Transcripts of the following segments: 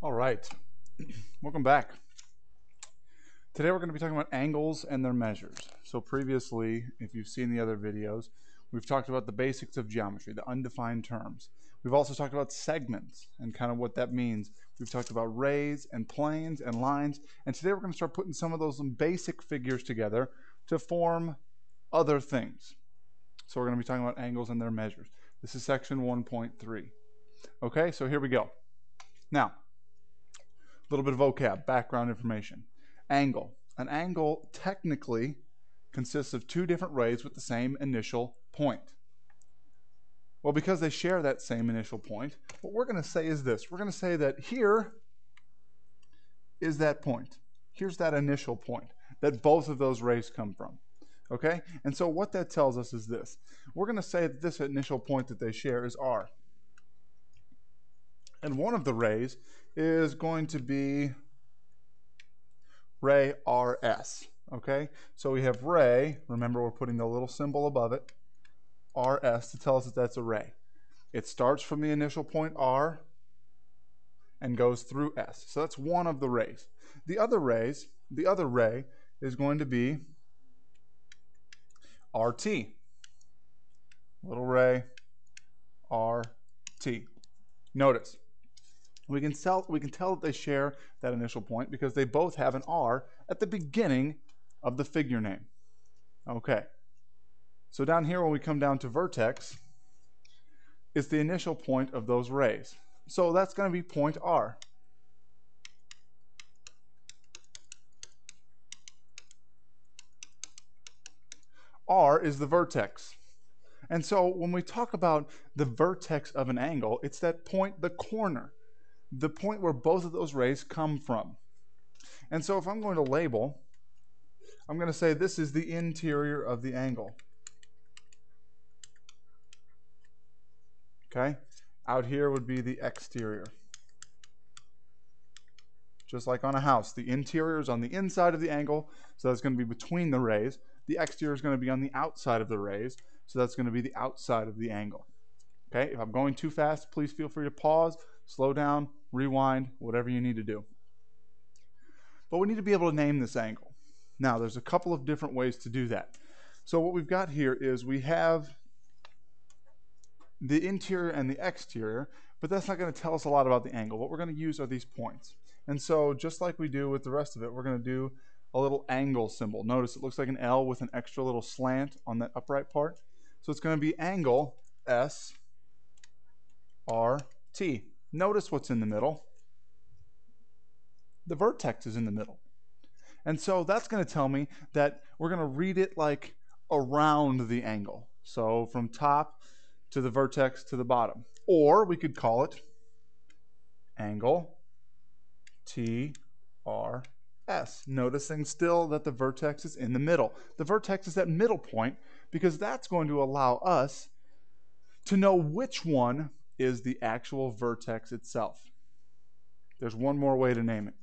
All right, welcome back. Today we're going to be talking about angles and their measures. So previously, if you've seen the other videos, we've talked about the basics of geometry, the undefined terms. We've also talked about segments and kind of what that means. We've talked about rays and planes and lines. And today we're going to start putting some of those basic figures together to form other things. So we're going to be talking about angles and their measures. This is section 1.3. Okay, so here we go. Now, a little bit of vocab, background information. Angle. An angle technically consists of two different rays with the same initial point. Well, because they share that same initial point, what we're going to say is this. We're going to say that here is that point. Here's that initial point that both of those rays come from. Okay? And so what that tells us is this. We're going to say that this initial point that they share is R. And one of the rays is going to be ray RS. Okay? So we have ray, remember we're putting the little symbol above it, RS, to tell us that that's a ray. It starts from the initial point R and goes through S. So that's one of the rays. The other ray is going to be RT. Little ray RT. Notice, we can tell that they share that initial point because they both have an R at the beginning of the figure name. Okay. So down here when we come down to vertex, it's the initial point of those rays. So that's going to be point R. R is the vertex. And so when we talk about the vertex of an angle, it's that point, the corner, the point where both of those rays come from. And so if I'm going to label, I'm going to say this is the interior of the angle. Okay? Out here would be the exterior. Just like on a house, the interior is on the inside of the angle, so that's going to be between the rays. The exterior is going to be on the outside of the rays, so that's going to be the outside of the angle. Okay? If I'm going too fast, please feel free to pause, slow down, rewind, whatever you need to do. But we need to be able to name this angle. Now, there's a couple of different ways to do that. So what we've got here is we have the interior and the exterior, but that's not going to tell us a lot about the angle. What we're going to use are these points. And so just like we do with the rest of it, we're going to do a little angle symbol. Notice it looks like an L with an extra little slant on that upright part. So it's going to be angle S R T. Notice what's in the middle. The vertex is in the middle. And so that's going to tell me that we're going to read it like around the angle. So from top to the vertex to the bottom. Or we could call it angle T R S. Noticing still that the vertex is in the middle. The vertex is that middle point because that's going to allow us to know which one is the actual vertex itself. There's one more way to name it.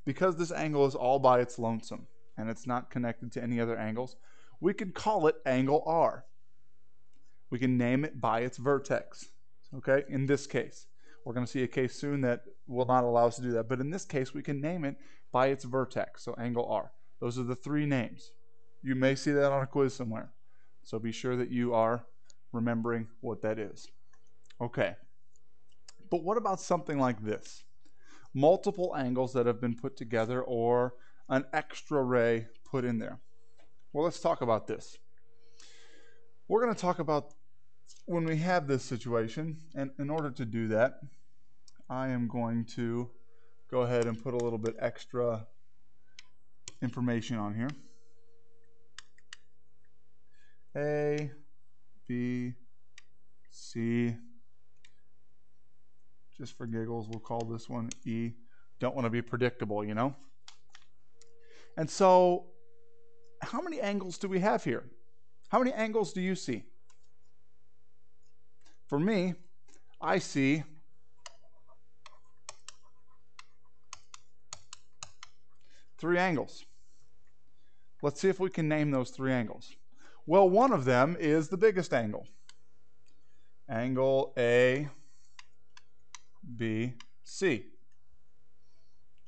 Because this angle is all by its lonesome and it's not connected to any other angles, we could call it angle R. We can name it by its vertex. Okay, in this case. We're going to see a case soon that will not allow us to do that. But in this case, we can name it by its vertex. So angle R. Those are the three names. You may see that on a quiz somewhere. So be sure that you are remembering what that is. Okay. But what about something like this? Multiple angles that have been put together or an extra ray put in there. Well, let's talk about this. We're going to talk about when we have this situation, and in order to do that, I am going to go ahead and put a little bit extra information on here. A, B, C, just for giggles, we'll call this one E. Don't want to be predictable, you know? And so, how many angles do we have here? How many angles do you see? For me, I see 3 angles. Let's see if we can name those 3 angles. Well, one of them is the biggest angle. Angle A B, C.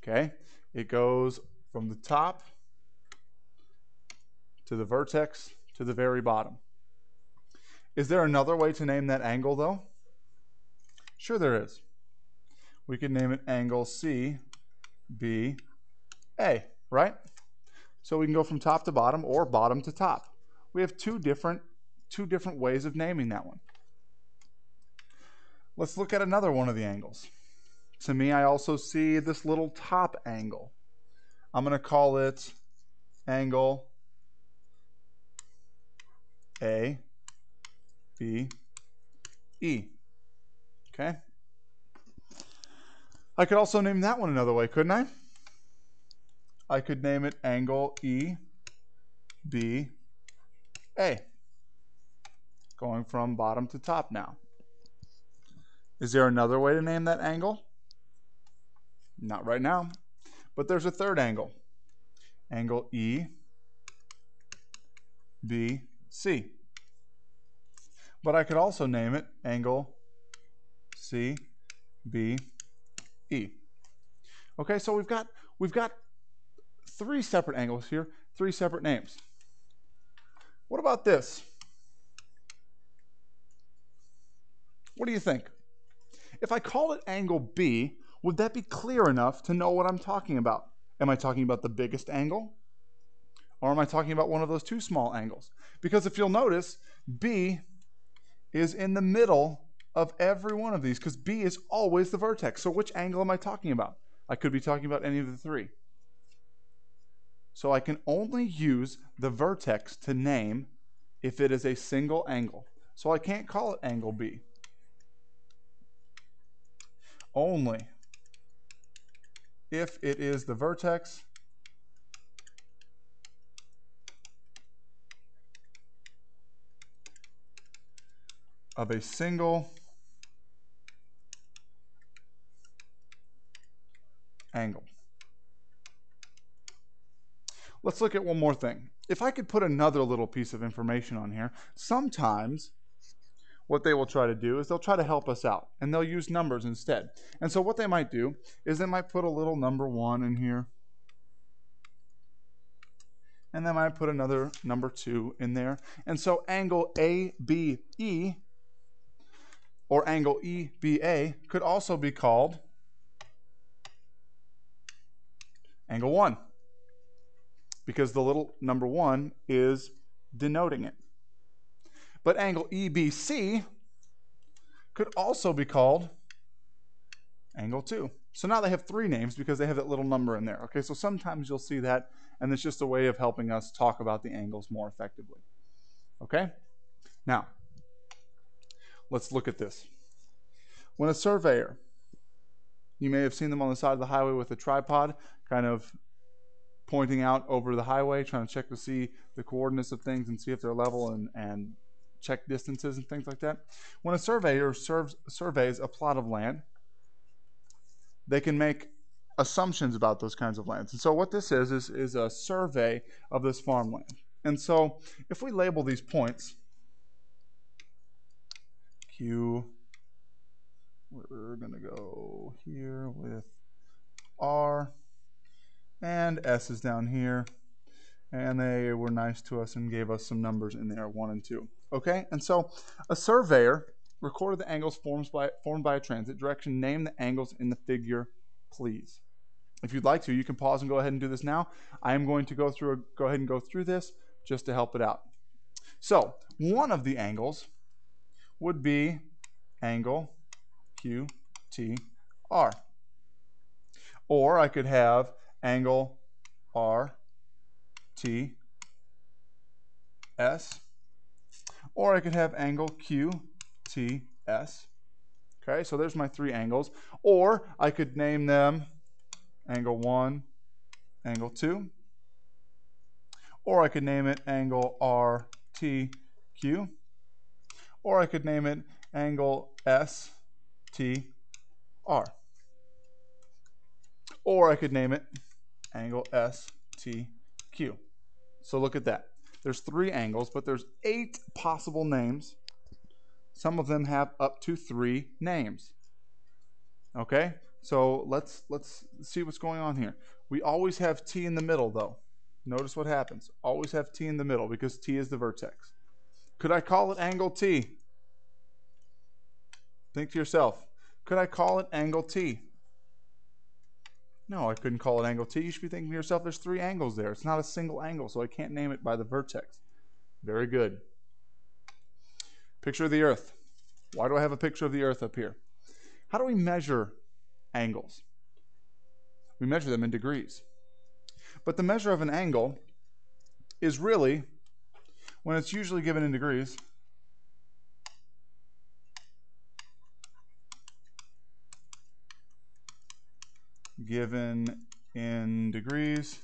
Okay, it goes from the top to the vertex to the very bottom. Is there another way to name that angle though? Sure there is. We could name it angle C, B, A, right? So we can go from top to bottom or bottom to top. We have two different ways of naming that one. Let's look at another one of the angles. To me, I also see this little top angle. I'm going to call it angle A, B, E. Okay? I could also name that one another way, couldn't I? I could name it angle E, B, A. Going from bottom to top now. Is there another way to name that angle? Not right now. But there's a third angle. Angle E, B, C. But I could also name it angle C, B, E. Okay, so we've got three separate angles here, three separate names. What about this? What do you think? If I call it angle B, would that be clear enough to know what I'm talking about? Am I talking about the biggest angle? Or am I talking about one of those two small angles? Because if you'll notice, B is in the middle of every one of these because B is always the vertex. So which angle am I talking about? I could be talking about any of the three. So I can only use the vertex to name if it is a single angle. So I can't call it angle B. Only if it is the vertex of a single angle. Let's look at one more thing. If I could put another little piece of information on here, sometimes what they will try to do is they'll try to help us out and they'll use numbers instead. And so what they might do is they might put a little number 1 in here. And they might put another number 2 in there. And so angle ABE or angle EBA could also be called angle 1 because the little number 1 is denoting it. But angle EBC could also be called angle 2. So now they have 3 names because they have that little number in there. Okay, so sometimes you'll see that, and it's just a way of helping us talk about the angles more effectively. Okay? Now, let's look at this. When a surveyor, you may have seen them on the side of the highway with a tripod, kind of pointing out over the highway, trying to check to see the coordinates of things and see if they're level and check distances and things like that. When a surveyor surveys a plot of land, they can make assumptions about those kinds of lands. And so what this is a survey of this farmland. And so if we label these points, Q, we're going to go here with R, and S is down here. And they were nice to us and gave us some numbers in there, 1 and 2. Okay, and so a surveyor recorded the angles formed by a transit direction. Name the angles in the figure, please. If you'd like to, you can pause and go ahead and do this now. I am going to go ahead and go through this just to help it out. So one of the angles would be angle QTR. Or I could have angle RTS. Or I could have angle QTS. Okay, so there's my 3 angles. Or I could name them angle 1, angle 2. Or I could name it angle RTQ. Or I could name it angle STR. Or I could name it angle STQ. So look at that. There's 3 angles, but there's 8 possible names. Some of them have up to 3 names. Okay, so let's see what's going on here. We always have T in the middle though. Notice what happens. Always have T in the middle because T is the vertex. Could I call it angle T? Think to yourself, could I call it angle T? No, I couldn't call it angle T. You should be thinking to yourself, there's 3 angles there. It's not a single angle, so I can't name it by the vertex. Very good. Picture of the earth. Why do I have a picture of the earth up here? How do we measure angles? We measure them in degrees. But the measure of an angle is really, when it's usually given in degrees, given in degrees,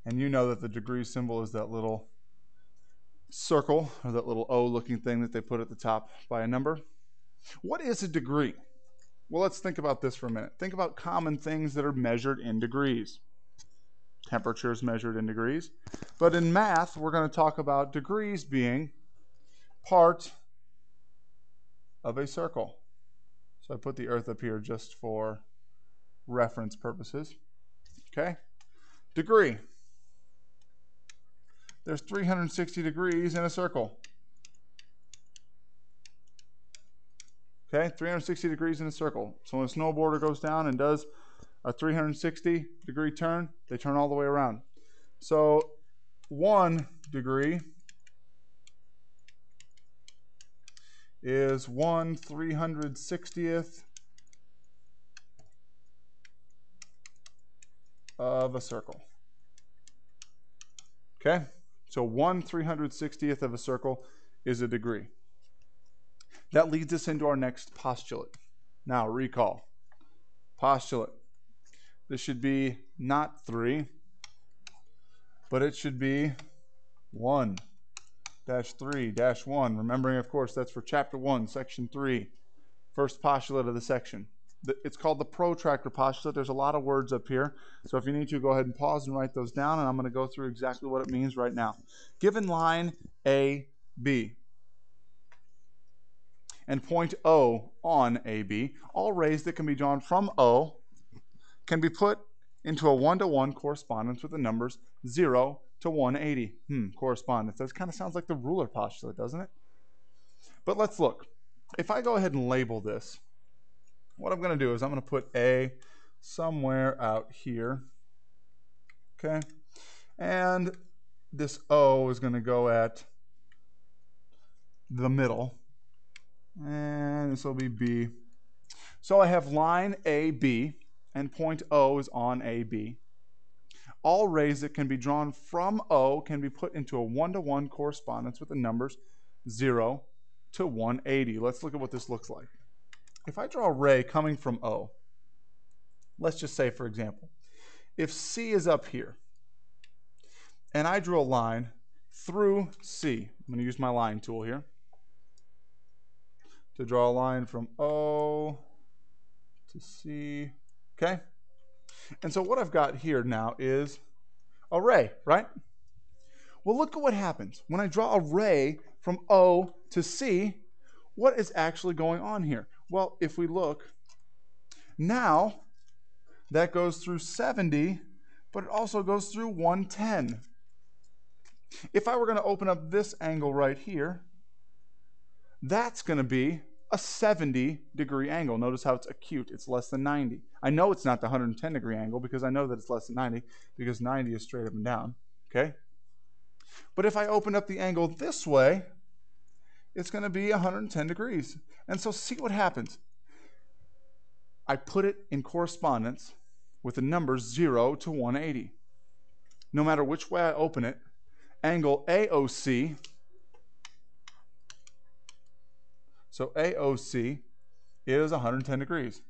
and you know that the degree symbol is that little circle or that little O looking thing that they put at the top by a number. What is a degree? Well, let's think about this for a minute. Think about common things that are measured in degrees. Temperature is measured in degrees. But in math, we're going to talk about degrees being part of a circle. So I put the earth up here just for reference purposes. Okay? Degree. There's 360 degrees in a circle. Okay, 360 degrees in a circle. So when a snowboarder goes down and does a 360 degree turn, they turn all the way around. So 1 degree is 1/360th of a circle. Okay, so 1/360th of a circle is a degree. That leads us into our next postulate. Now recall. Postulate. This should be not 3, but it should be 1-3-1. Remembering, of course, that's for chapter 1, section 3, first postulate of the section. It's called the protractor postulate. There's a lot of words up here, so if you need to, go ahead and pause and write those down, and I'm going to go through exactly what it means right now. Given line AB and point O on AB, all rays that can be drawn from O can be put into a 1-to-1 correspondence with the numbers 0 to 180. Correspondence. That kind of sounds like the ruler postulate, doesn't it? But let's look. If I go ahead and label this, what I'm going to do is I'm going to put A somewhere out here. Okay? And this O is going to go at the middle. And this will be B. So I have line AB, and point O is on AB. All rays that can be drawn from O can be put into a 1-to-1 correspondence with the numbers 0 to 180. Let's look at what this looks like. If I draw a ray coming from O, let's just say, for example, if C is up here, and I drew a line through C, I'm going to use my line tool here to draw a line from O to C, okay? And so what I've got here now is a ray, right? Well, look at what happens. When I draw a ray from O to C, what is actually going on here? Well, if we look, now that goes through 70, but it also goes through 110. If I were going to open up this angle right here, that's going to be a 70-degree angle. Notice how it's acute. It's less than 90. I know it's not the 110-degree angle because I know that it's less than 90 because 90 is straight up and down. Okay? But if I open up the angle this way, it's going to be 110 degrees. And so see what happens. I put it in correspondence with the numbers 0 to 180. No matter which way I open it, angle AOC, so AOC is 110 degrees.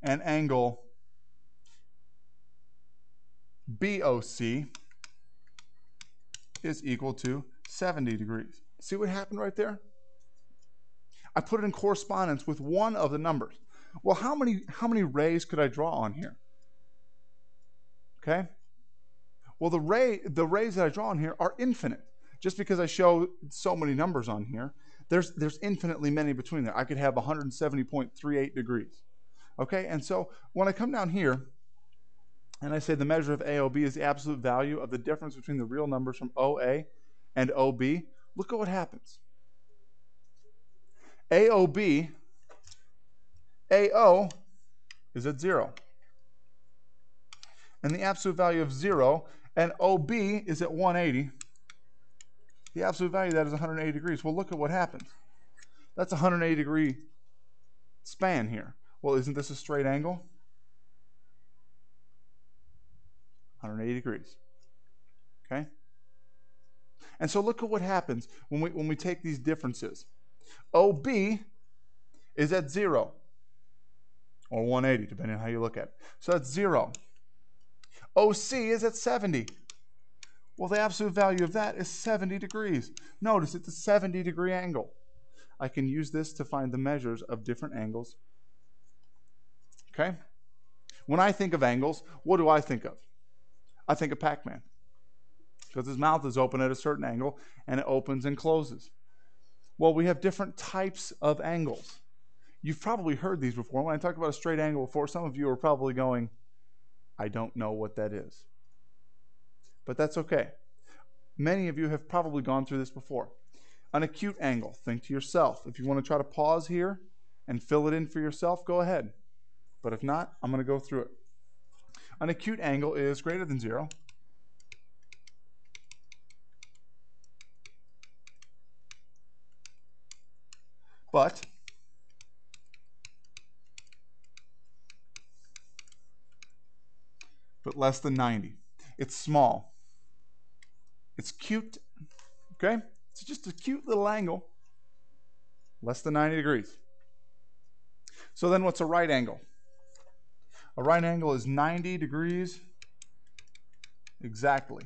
And angle BOC is equal to 70 degrees. See what happened right there? I put it in correspondence with one of the numbers. Well, how many rays could I draw on here? Okay? Well, the rays that I draw on here are infinite. Just because I show so many numbers on here There's infinitely many between there. I could have 170.38 degrees. Okay, and so when I come down here and I say the measure of AOB is the absolute value of the difference between the real numbers from OA and OB, look at what happens. AOB, AO is at 0. And the absolute value of 0, and OB is at 180. The absolute value of that is 180 degrees. Well, look at what happens. That's a 180 degree span here. Well, isn't this a straight angle? 180 degrees. Okay? And so look at what happens when we take these differences. OB is at 0, or 180, depending on how you look at it. So that's 0. OC is at 70. Well, the absolute value of that is 70 degrees. Notice it's a 70 degree angle. I can use this to find the measures of different angles. Okay? When I think of angles, what do I think of? I think of Pac-Man. Because his mouth is open at a certain angle, and it opens and closes. Well, we have different types of angles. You've probably heard these before. When I talked about a straight angle before, some of you are probably going, I don't know what that is. But that's okay. Many of you have probably gone through this before. An acute angle, think to yourself. If you want to try to pause here and fill it in for yourself, go ahead. But if not, I'm going to go through it. An acute angle is greater than 0. But less than 90. It's small. It's cute. Okay? It's just a cute little angle. Less than 90 degrees. So then what's a right angle? A right angle is 90 degrees exactly.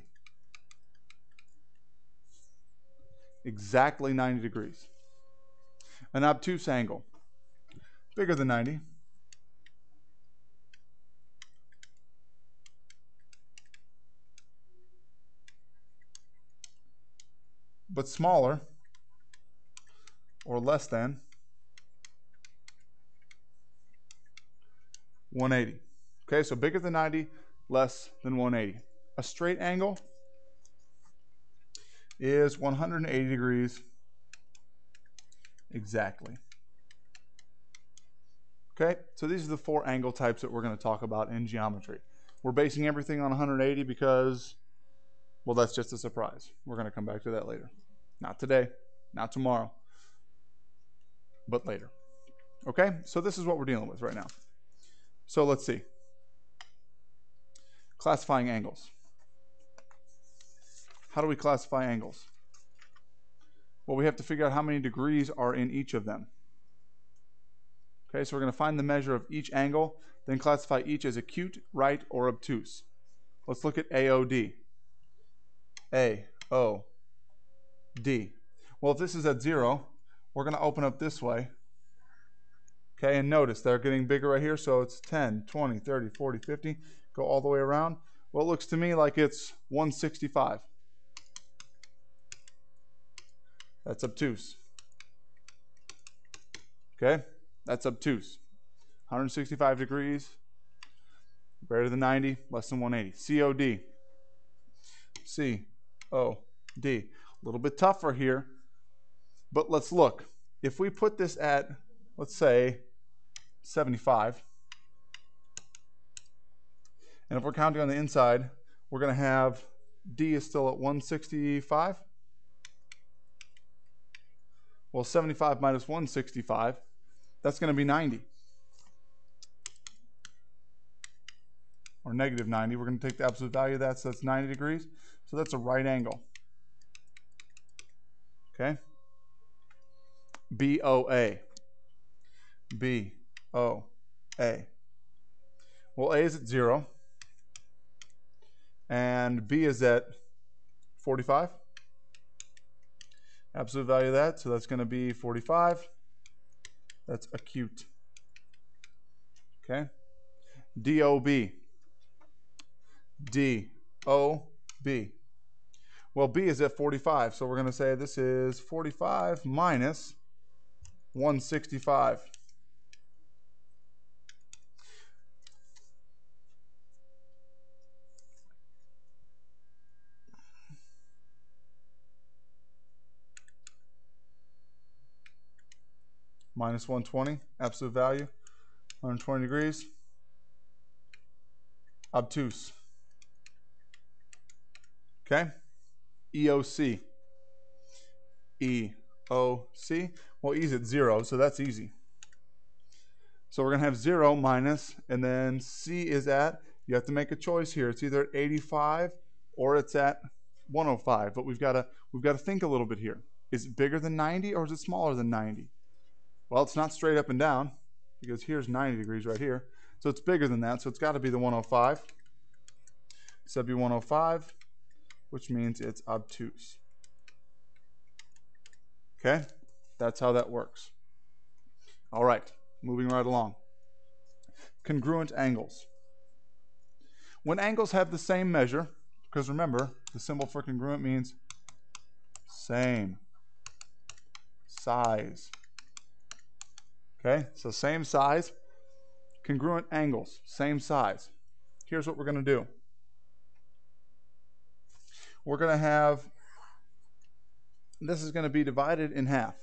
Exactly 90 degrees. An obtuse angle, bigger than 90. But smaller or less than 180. Okay, so bigger than 90, less than 180. A straight angle is 180 degrees exactly. Okay, so these are the 4 angle types that we're going to talk about in geometry. We're basing everything on 180 because, well, that's just a surprise. We're going to come back to that later. Not today, not tomorrow, but later. Okay, so this is what we're dealing with right now. So let's see. Classifying angles. How do we classify angles? Well, we have to figure out how many degrees are in each of them. Okay, so we're going to find the measure of each angle, then classify each as acute, right, or obtuse. Let's look at AOD. A-O-D. Well, if this is at 0, we're going to open up this way. Okay, and notice they're getting bigger right here, so it's 10, 20, 30, 40, 50. Go all the way around. Well, it looks to me like it's 165. That's obtuse. Okay, that's obtuse. 165 degrees, greater than 90, less than 180. COD. C-O-D. A little bit tougher here, but let's look. If we put this at, let's say, 75, and if we're counting on the inside, we're going to have D is still at 165. Well, 75 minus 165, that's going to be 90. Or negative 90. We're going to take the absolute value of that, so that's 90 degrees. So that's a right angle. Okay? BOA. B-O-A. Well, A is at 0. And B is at 45. Absolute value of that, so that's going to be 45. That's acute. Okay? DOB. D-O-B. Well, B is at 45, so we're going to say this is 45 minus 165. Minus 120, absolute value, 120 degrees. Obtuse. Okay? EOC. EOC. Well, E's at 0, so that's easy. So we're going to have 0 minus, and then C is at, you have to make a choice here. It's either at 85 or it's at 105, but we've got to think a little bit here. Is it bigger than 90 or is it smaller than 90? Well, it's not straight up and down because here's 90 degrees right here. So it's bigger than that, so it's got to be the 105. So it'd be 105, which means it's obtuse. Okay? That's how that works. All right, moving right along. Congruent angles. When angles have the same measure, because remember, the symbol for congruent means same size. Okay, so same size, congruent angles, same size. Here's what we're going to do. We're going to have, this is going to be divided in half.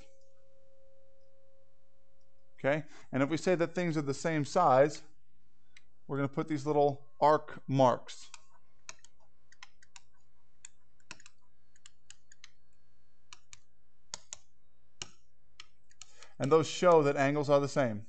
Okay, and if we say that things are the same size, we're going to put these little arc marks. And those show that angles are the same.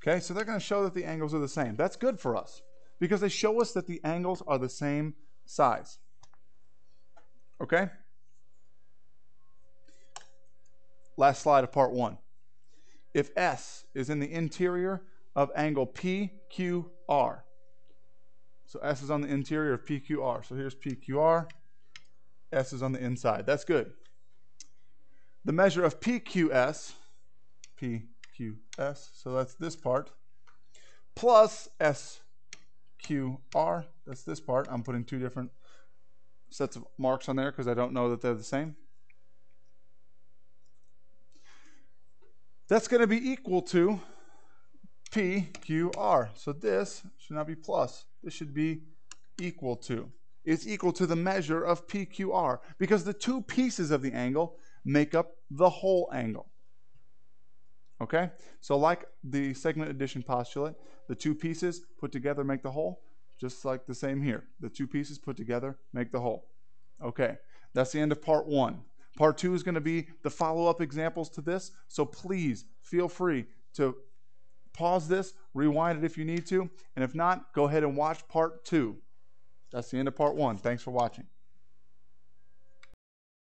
Okay, so they're going to show that the angles are the same. That's good for us because they show us that the angles are the same size. Okay? Last slide of part 1. If S is in the interior of angle PQR, so S is on the interior of PQR. So here's PQR, S is on the inside. That's good. The measure of PQS, so that's this part, plus SQR, that's this part. I'm putting two different sets of marks on there because I don't know that they're the same. That's going to be equal to PQR. So this should not be plus. This should be equal to. It's equal to the measure of PQR because the two pieces of the angle make up the whole angle. Okay? So like the segment addition postulate, the two pieces put together make the whole, just like the same here. The two pieces put together make the whole. Okay, that's the end of part 1. Part 2 is going to be the follow-up examples to this, so please feel free to pause this, rewind it if you need to, and if not, go ahead and watch part 2. That's the end of part 1. Thanks for watching.